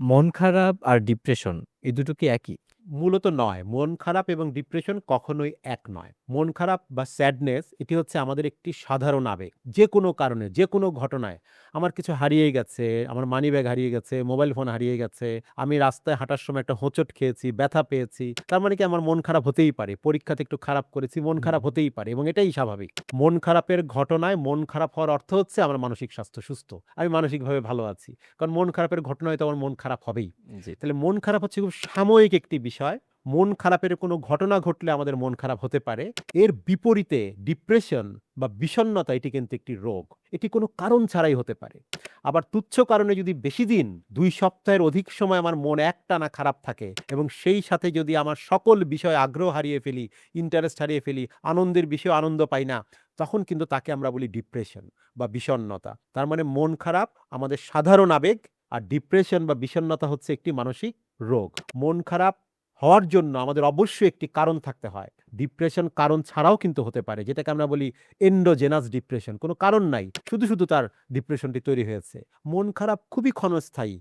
মন খারাপ আর ডিপ্রেশন এই দুটো কি একই? মূলত নয়। মন খারাপ এবং ডিপ্রেশন কখনোই এক নয়। মন খারাপ বা স্যাডনেস এটি হচ্ছে আমাদের একটি সাধারণ আবেগ। যেকোনো কারণে, যেকোনো ঘটনায় আমার কিছু হারিয়ে গেছে, আমার মানিব্যাগ হারিয়ে গেছে, মোবাইল ফোন হারিয়ে গেছে, আমি রাস্তায় হাঁটার সময় একটা হোঁচট খেয়েছি, ব্যথা পেয়েছি। তার মানে কি আমার মন খারাপ হতেই পারে। পরীক্ষাতে একটু খারাপ করেছি, মন হুম, খারাপ হতেই পারে এবং এটাই স্বাভাবিক। মন খারাপের ঘটনায় মন খারাপ হওয়ার অর্থ হচ্ছে আমার মানসিক স্বাস্থ্য সুস্থ। আমি মানসিকভাবে ভালো আছি। কারণ মন খারাপের ঘটনায় তো আমার মন খারাপ হবেই। জি। তাহলে মন খারাপ হচ্ছে খুব সাময়িক একটি বিষয়। মন খারাপের কোনো ঘটনা ঘটলে আমাদের মন খারাপ হতে পারে। এর বিপরীতে ডিপ্রেশন বা বিষণ্ণতা এটি কিন্তু একটি রোগ। এটি কোনো কারণ ছাড়াই হতে পারে। আবার তুচ্ছ কারণে যদি বেশিদিন ২ সপ্তাহের অধিক সময় আমার মন একটানা খারাপ থাকে এবং সেই সাথে যদি আমার সকল বিষয়ে আগ্রহ হারিয়ে ফেলি, ইন্টারেস্ট হারিয়ে ফেলি, আনন্দের বিষয়েও আনন্দ পাই না, তখন কিন্তু তাকে আমরা বলি ডিপ্রেশন বা বিষণ্ণতা। তার মানে মন খারাপ আমাদের সাধারণ আবেগ আর ডিপ্রেশন বা বিষণ্ণতা হচ্ছে একটি মানসিক রোগ। মন খারাপ হওয়ার জন্য আমাদের অবশ্যই একটি কারণ থাকতে হয়। ডিপ্রেশন কারণ ছাড়াও কিন্তু হতে পারে। যেটাকে আমরা বলি এন্ডোজেনাস ডিপ্রেশন। কোনো কারণ নাই। শুধু তার ডিপ্রেশনটি তৈরি হয়েছে। মন খারাপ খুবই ক্ষণস্থায়ী।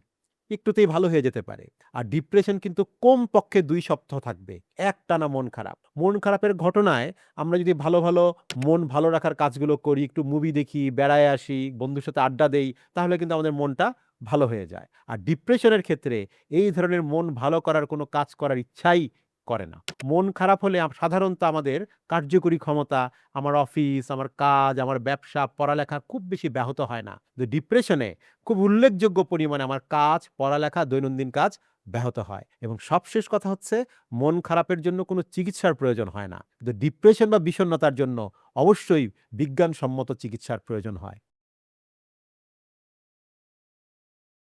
একটুতেই ভালো হয়ে যেতে পারে। আর ডিপ্রেশন কিন্তু কমপক্ষে ২ সপ্তাহ থাকবে। একটানা মন খারাপ। মন খারাপের ঘটনায় আমরা যদি ভালো মন ভালো রাখার কাজগুলো করি, একটু মুভি দেখি, বেড়ায় আসি, বন্ধুর সাথে আড্ডা দেই, তাহলে কিন্তু আমাদের মনটা ভালো হয়ে যায়। আর ডিপ্রেশনের ক্ষেত্রে এই ধরনের মন ভালো করার কোনো কাজ করার ইচ্ছাই করে না। মন খারাপ হলে সাধারণত আমাদের কার্যকরী ক্ষমতা, আমার অফিস, আমার কাজ, আমার ব্যবসা, পড়ালেখা খুব বেশি ব্যাহত হয় না। কিন্তু ডিপ্রেশনে খুব উল্লেখযোগ্য পরিমাণে আমার কাজ, পড়ালেখা, দৈনন্দিন কাজ ব্যাহত হয়। এবং সবশেষ কথা হচ্ছে মন খারাপের জন্য কোনো চিকিৎসার প্রয়োজন হয় না। কিন্তু ডিপ্রেশন বা বিষণ্ণতার জন্য অবশ্যই বিজ্ঞানসম্মত চিকিৎসার প্রয়োজন হয়।